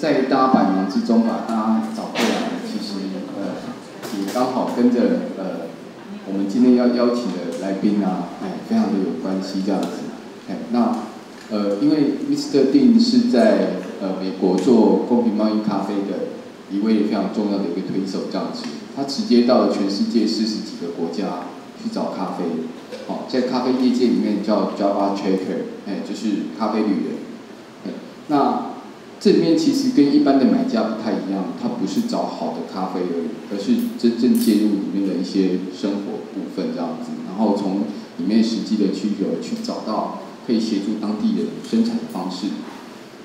在大家百忙之中把大家找过来，其实也刚好跟着我们今天要邀请的来宾啊，非常的有关系这样子。那因为 Mr. Dean 是在美国做公平贸易咖啡的一位非常重要的一个推手这样子，他直接到了全世界40几个国家去找咖啡。在咖啡业界里面叫 Java Tracker， 就是咖啡旅人。那这里面其实跟一般的买家不太一样，他不是找好的咖啡而已，而是真正介入里面的一些生活部分这样子，然后从里面实际的需求去找到可以协助当地人生产的方式。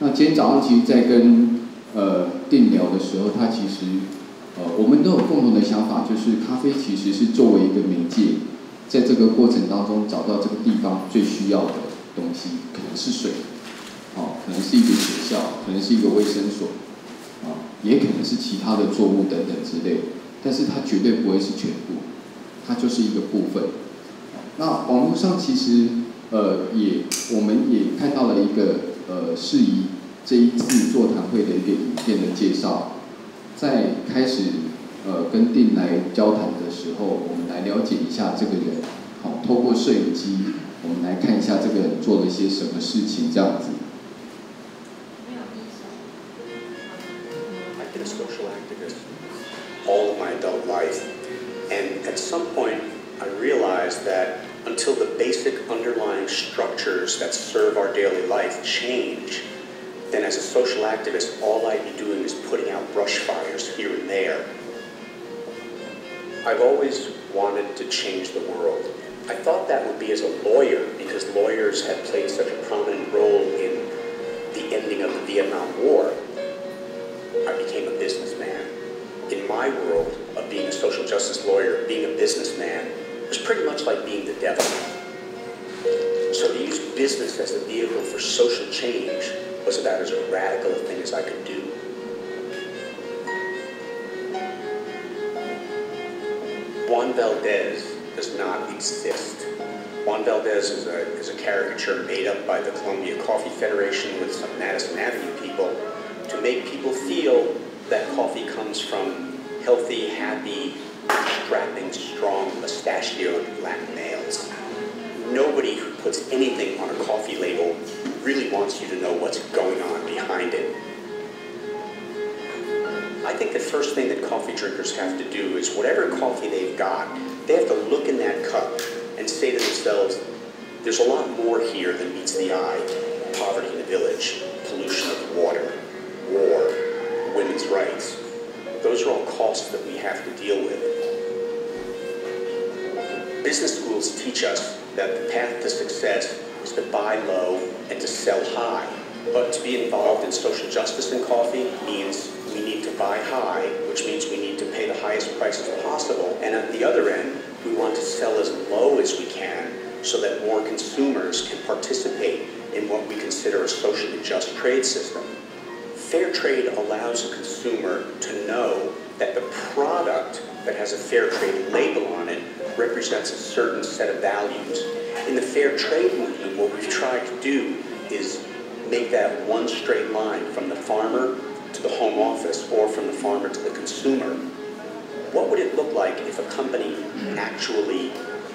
那今天早上其实在跟Dean聊的时候，他其实我们都有共同的想法，就是咖啡其实是作为一个媒介。在这个过程当中，找到这个地方最需要的东西，可能是水，可能是一个学校，可能是一个卫生所，也可能是其他的作物等等之类的。但是它绝对不会是全部，它就是一个部分。那网络上其实我们也看到了一个适宜这一次座谈会的一个影片的介绍，在开始跟Dean来交谈的时候，我们来了解一下这个人。透过摄影机，我们来看一下这个人做了一些什么事情，这样子。I've been a social activist all of my adult life, and at some point, I realized that until the basic underlying structures that serve our daily life change, then as a social activist, all I'd be doing is putting out brush fires here and there. I've always wanted to change the world. I thought that would be as a lawyer, because lawyers had played such a prominent role in the ending of the Vietnam War. I became a businessman. In my world of being a social justice lawyer, being a businessman was pretty much like being the devil. So to use business as a vehicle for social change was about as radical a thing as I could do. Juan Valdez does not exist. Juan Valdez is a caricature made up by the Columbia Coffee Federation with some Madison Avenue people to make people feel that coffee comes from healthy, happy, strapping, strong, mustachioed Latin males. Nobody who puts anything on a coffee label really wants you to know what's going on behind it. I think the first thing that coffee drinkers have to do is whatever coffee they've got, they have to look in that cup and say to themselves, there's a lot more here than meets the eye. Poverty in the village, pollution of the water, war, women's rights. Those are all costs that we have to deal with. Business schools teach us that the path to success is to buy low and to sell high. But to be involved in social justice in coffee means we need to buy high, which means we need to pay the highest prices possible. And at the other end, we want to sell as low as we can so that more consumers can participate in what we consider a socially just trade system. Fair trade allows a consumer to know that the product that has a fair trade label on it represents a certain set of values. In the fair trade movement, what we've tried to do is make that one straight line from the farmer to the home office or from the farmer to the consumer. What would it look like if a company actually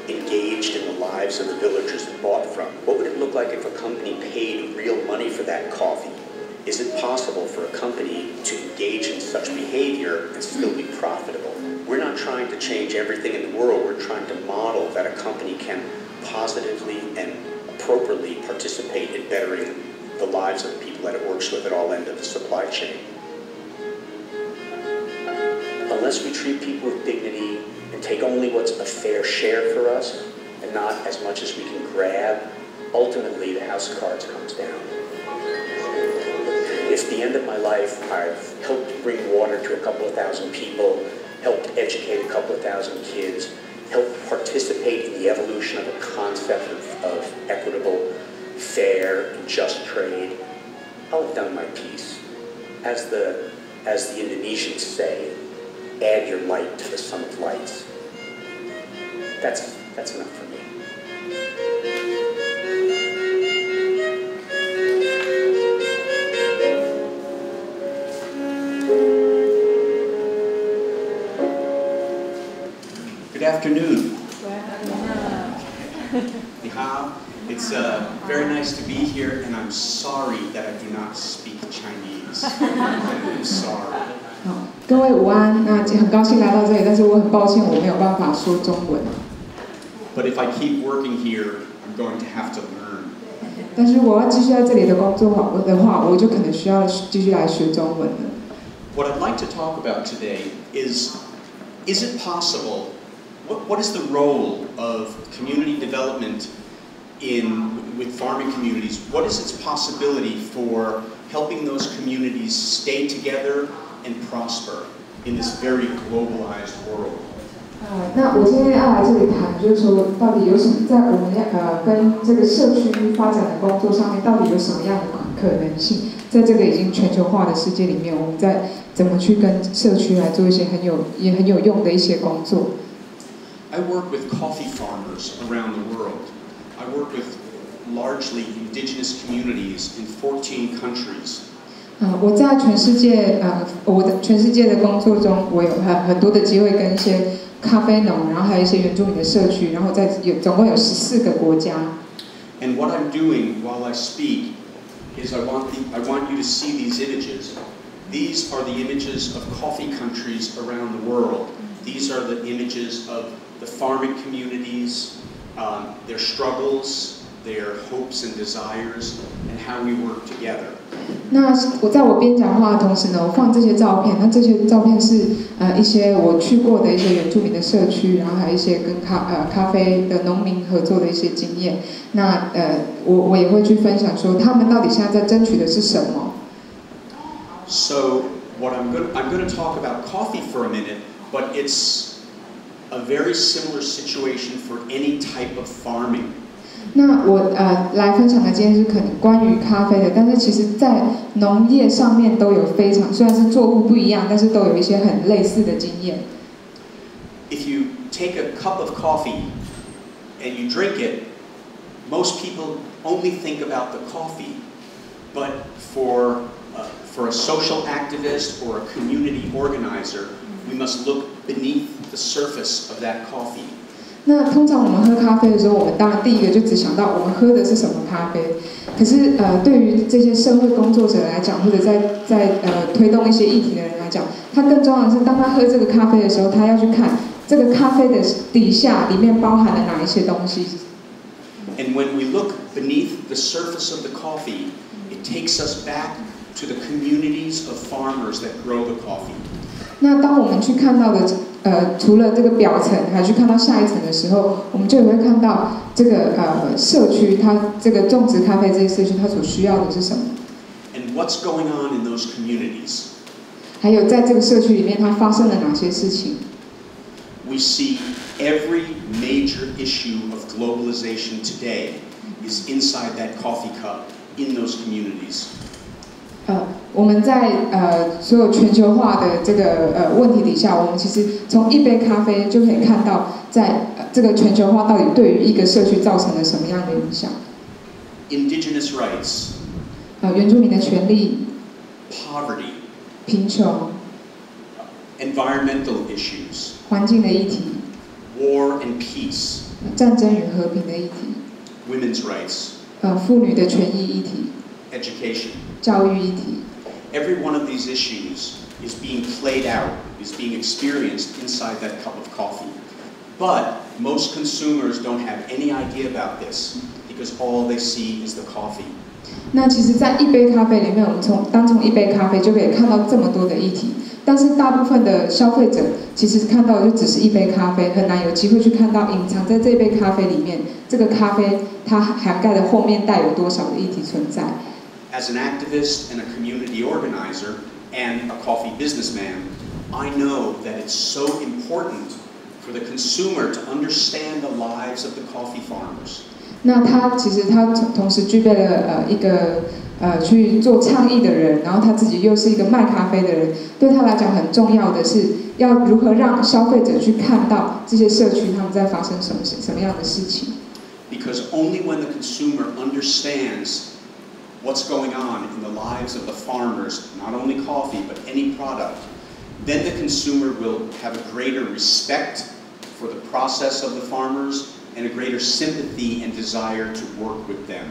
engaged in the lives of the villagers it bought from? What would it look like if a company paid real money for that coffee? Is it possible for a company to engage in such behavior and still be profitable? We're not trying to change everything in the world. We're trying to model that a company can positively and appropriately participate in bettering the lives of the people that it works with at all ends of the supply chain. Unless we treat people with dignity and take only what's a fair share for us and not as much as we can grab, ultimately the house of cards comes down. If at the end of my life I've helped bring water to a couple of thousand people, helped educate a couple of thousand kids, helped participate in the evolution of a concept of equitable, fair, and just trade, I'll have done my piece. As the Indonesians say, add your light to the sum of lights. That's enough for me. afternoon. Ni hao. It's very nice to be here, and I'm sorry that I do not speak Chinese. I'm sorry. 各位午安，那很高兴来到这里，但是我很抱歉我没有办法说中文。But if I keep working here, I'm going to have to learn. 但是我要继续在这里的工作的话，我就可能需要继续来学中文了。What I'd like to talk about today is it possible? What is the role of community development with farming communities? What is its possibility for helping those communities stay together and prosper in this very globalized world? 那我今天要来这里谈，就是说到底有什么在我们跟这个社区发展的工作上面，到底有什么样的可能性？在这个已经全球化的世界里面，我们在怎么去跟社区来做一些很有用的一些工作？ I work with coffee farmers around the world. I work with largely indigenous communities in 14 countries. 我在全世界全世界的工作中，我有很多的机会跟一些咖啡农，然后还有一些原住民的社区，然后总共有14个国家。And what I'm doing while I speak is I want you to see these images. These are the images of coffee countries around the world. These are the images of the farming communities, their struggles, their hopes and desires, and how we work together. 那我在我边讲话的同时呢，我放这些照片。那这些照片是一些我去过的一些原住民的社区，然后还有一些跟咖啡的农民合作的一些经验。那我也会去分享说他们到底现在在争取的是什么。So what I'm going to talk about coffee for a minute, but it's a very similar situation for any type of farming. 那我来分享的今天是可能关于咖啡的，但是其实在农业上面都有虽然是作物不一样，但是都有一些很类似的经验。If you take a cup of coffee and you drink it, most people only think about the coffee, but for a social activist or a community organizer, we must look beneath the surface of that coffee. 那通常我们喝咖啡的时候，我们当然第一个就只想到我们喝的是什么咖啡。可是对于这些社会工作者来讲，或者在推动一些议题的人来讲，他更重要的是，当他喝这个咖啡的时候，他要去看这个咖啡的底下里面包含了哪一些东西。And when we look beneath the surface of the coffee, it takes us back to the communities of farmers that grow the coffee. 那当我们去看到的除了这个表层，还去看到下一层的时候，我们就会看到这个社区，它这个种植咖啡这些社区，它所需要的是什么？ And what's going on in those communities? 还有在这个社区里面，它发生了哪些事情 We see every major issue of globalization today is inside that coffee cup in those communities. 我们在所有全球化的这个问题底下，我们其实从一杯咖啡就可以看到，在这个全球化到底对于一个社区造成了什么样的影响。Indigenous rights. 原住民的权利。Poverty. 贫穷。Environmental issues. 环境的议题。War and peace. 战争与和平的议题。Women's rights. 妇女的权益议题。Education. 教育议题。Every one of these issues is being played out, is being experienced inside that cup of coffee. But most consumers don't have any idea about this because all they see is the coffee. 那其实，在一杯咖啡里面，我们从一杯咖啡就可以看到这么多的议题，但是大部分的消费者其实看到的就只是一杯咖啡，很难有机会去看到隐藏在这杯咖啡里面，这个咖啡它涵盖的后面带有多少的议题存在。As an activist and a community organizer and a coffee businessman, I know that it's so important for the consumer to understand the lives of the coffee farmers. 那其实他同时具备了一个去做倡议的人，然后他自己又是一个卖咖啡的人，对他来讲很重要的是要如何让消费者去看到这些社区他们在发生什么样的事情。Because only when the consumer understands what's going on in the lives of the farmers, not only coffee but any product, then the consumer will have a greater respect for the process of the farmers and a greater sympathy and desire to work with them.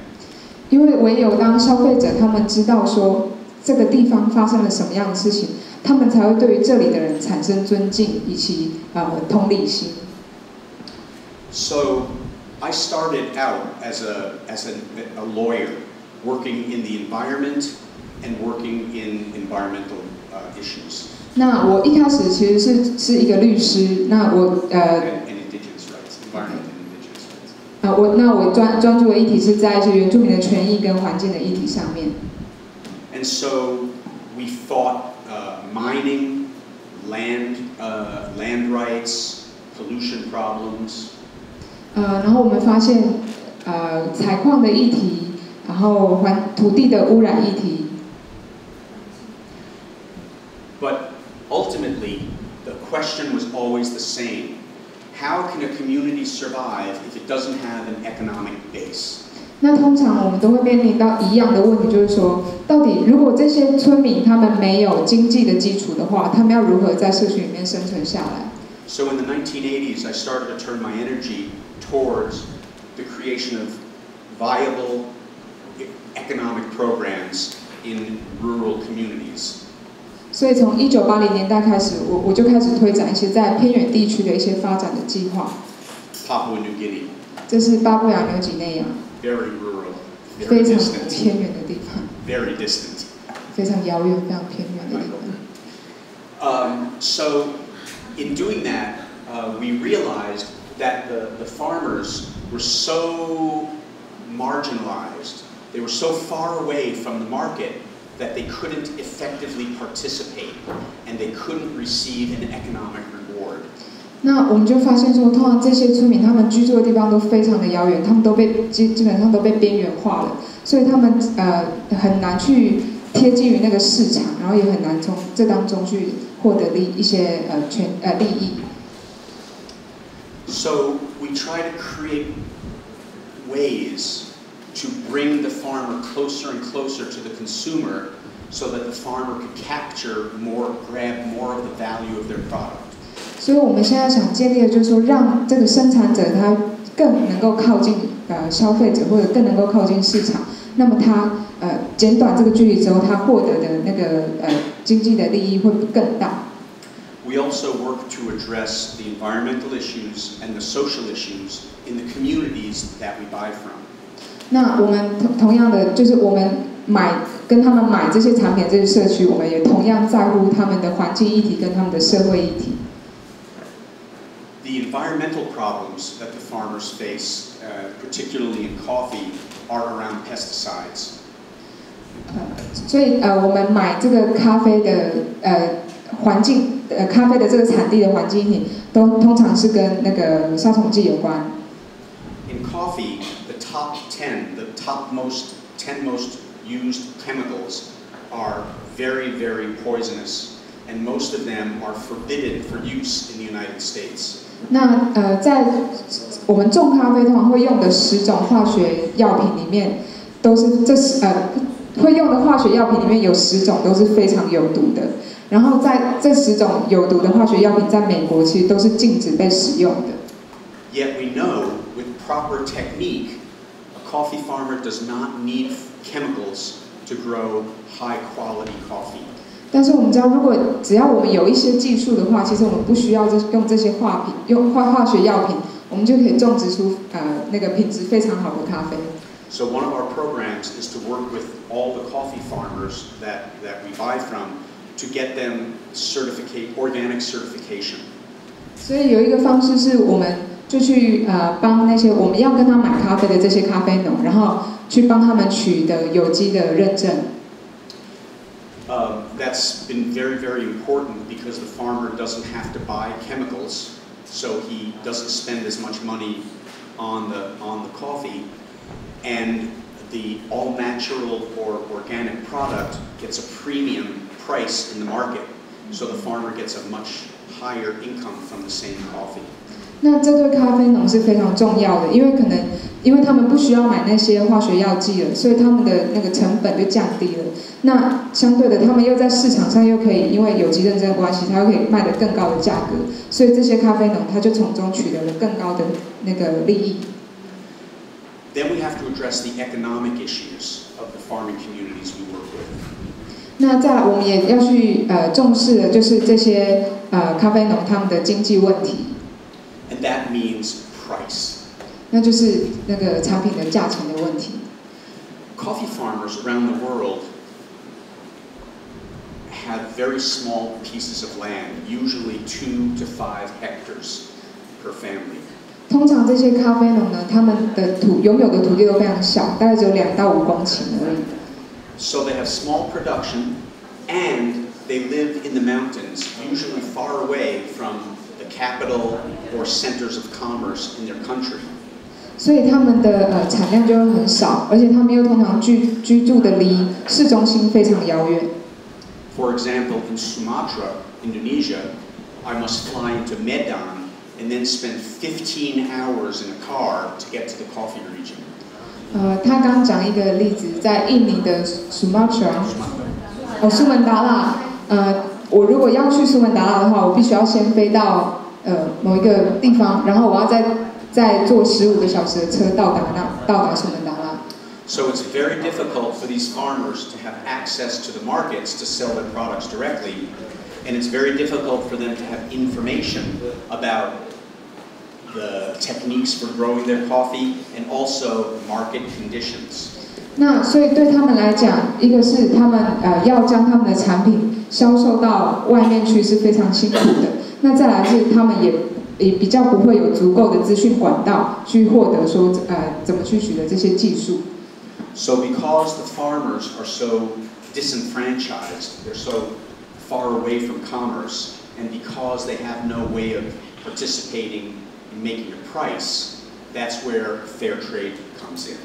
因为唯有当消费者他们知道说这个地方发生了什么样的事情，他们才会对于这里的人产生尊敬以及同理心。So I started out as a lawyer, working in the environment and working in environmental issues. 那我一开始其实是一个律师，那我and indigenous rights, environment and indigenous rights. 我专注的议题是在一些原住民的权益跟环境的议题上面。And so we fought mining, land rights, pollution problems. 然后我们发现采矿的议题，然后土地的污染议题。But ultimately, the question was always the same. How can a community survive if it doesn't have an economic base? 那通常我们都会面临到一样的问题，就是说，到底如果这些村民他们没有经济的基础的话，他们要如何在社区里面生存下来 So in the 1980s, I started to turn my energy towards the creation of viable economic programs in rural communities. 所以从1980年代开始，我就开始推展一些在偏远地区的一些发展的计划。Papua New Guinea. 这是巴布亚纽几内亚。Very rural. 非 Very 常 distant. 偏远的地方。Very distant. 非常遥远、非常偏远的地方。So in doing that, we realized that the farmers were so marginalized. They were so far away from the market that they couldn't effectively participate and they couldn't receive an economic reward. 那我们就发现说，通常这些村民他们居住的地方都非常的遥远，他们都被基本上都被边缘化了，所以他们很难去贴近于那个市场，然后也很难从这当中去获得一些利益。So we try to create ways to bring the farmer closer and closer to the consumer so that the farmer could grab more of the value of their product. 所以我们现在想建立的就是说，让这个生产者他更能够靠近消费者，或者更能够靠近市场。那么他减短这个距离之后，他获得的那个经济的利益会更大。We also work to address the environmental issues and the social issues in the communities that we buy from. 那我们同样的，就是我们跟他们买这些产品，这些社区，我们也同样在乎他们的环境议题跟他们的社会议题。The environmental problems that the farmers face, particularly in coffee, are around pesticides. 所以我们买这个咖啡的环境咖啡的这个产地的环境议题，通常是跟那个杀虫剂有关。In coffee, the top 10 most used chemicals are very, very poisonous, and most of them are forbidden for use in the United States. 那在我们种咖啡通常会用的10种化学药品里面，都是会用的化学药品里面有10种都是非常有毒的。然后在这10种有毒的化学药品，在美国其实都是禁止被使用的。Yet we know with proper technique, a coffee farmer does not need chemicals to grow high quality coffee. 但是我们知道，只要我们有一些技术的话，其实我们不需要用这些化学药品，我们就可以种植出那个品质非常好的咖啡。So one of our programs is to work with all the coffee farmers that we buy from to get them organic certification. 所以有一个方式是，我们就去帮那些我们要跟他买咖啡的这些咖啡农，然后去帮他们取得有机的认证。That's been very, very important because the farmer doesn't have to buy chemicals, so he doesn't spend as much money on the coffee, and the all-natural or organic product gets a premium price in the market, so the farmer gets a much higher income from the same coffee. 那这对咖啡农是非常重要的，因为可能因为他们不需要买那些化学药剂了，所以他们的那个成本就降低了。那相对的，他们又在市场上又可以因为有机认证的关系，它又可以卖得更高的价格，所以这些咖啡农他就从中取得了更高的那个利益。Then we have to address the economic issues of the farming communities we work with. 那再来，我们也要去重视的就是这些咖啡农他们的经济问题。And that means price. 那就是那个产品的价钱的问题。Coffee farmers around the world have very small pieces of land, usually 2 to 5 hectares per family. 通常这些咖啡农呢，他们的拥有的土地都非常小，大概只有2到5公顷而已。So they have small production, and they live in the mountains, usually far away from the capital or centers of commerce in their country. 所以他们的产量就会很少，而且他们又通常居住的离市中心非常遥远。For example, in Sumatra, Indonesia, I must fly into Medan and then spend 15 hours in a car to get to the coffee region. 他刚讲一个例子，在印尼的 Sumatra， 苏门答腊，我如果要去苏门答腊的话，我必须要先飞到某一个地方，然后我要再坐15个小时的车到达苏门答腊。So it's very difficult for these farmers to have access to the markets to sell their products directly, and it's very difficult for them to have information about the techniques for growing their coffee and also market conditions. 那所以对他们来讲，一个是他们要将他们的产品销售到外面去是非常辛苦的。那再来是他们也比较不会有足够的资讯管道去获得说怎么去取得这些技术。So because the farmers are so disenfranchised, they're so far away from commerce, and because they have no way of participating in making a price, that's where fair trade comes in.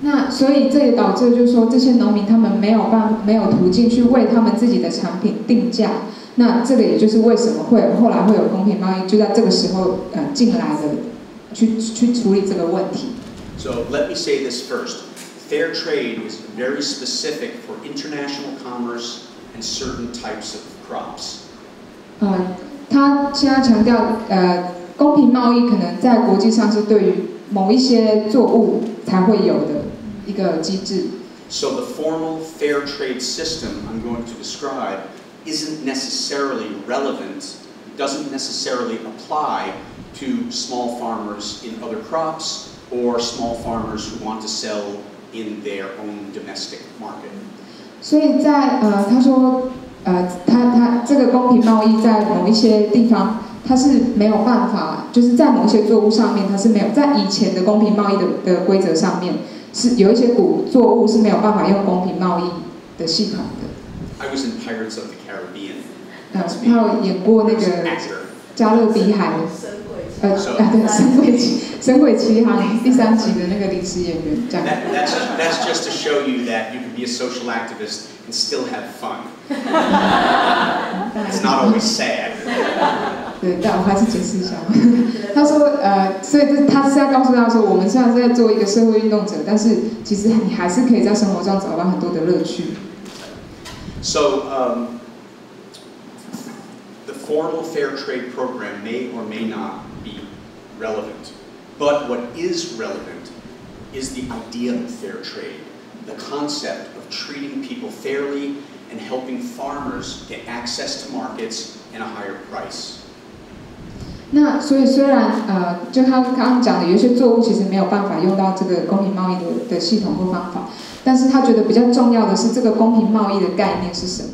那所以这也导致就是说这些农民他们没有途径去为他们自己的产品定价。那这个也就是为什么后来会有公平贸易，就在这个时候进来的去处理这个问题。So let me say this first. Fair trade is very specific for international commerce and certain types of crops. 他现在强调公平贸易可能在国际上是对于某一些作物才会有的一个机制。So the formal fair trade system I'm going to describe isn't necessarily relevant, doesn't necessarily apply to small farmers in other crops or small farmers who want to sell in their own domestic market. 所以在他说他这个公平贸易在某一些地方它是没有办法，就是在某些作物上面它是没有，在以前的公平贸易的规则上面是有一些作物是没有办法用公平贸易的系统的。I was in Pirates of the Caribbean. 他有演过那个加勒比海，对，神鬼奇航第3集的那个临时演员这样。That's just to show you that you can be a social activist and still have fun. It's not always sad. 对，但我还是解释一下。他说，所以他是在告诉他说，我们虽然是在做一个社会运动者，但是其实你还是可以在生活中找到很多的乐趣。So, the formal fair trade program may or may not be relevant, but what is relevant is the idea of fair trade, the concept of treating people fairly and helping farmers get access to markets and a higher price. 那所以虽然就他刚刚讲的有一些作物其实没有办法用到这个公平贸易的系统或方法，但是他觉得比较重要的是这个公平贸易的概念是什么？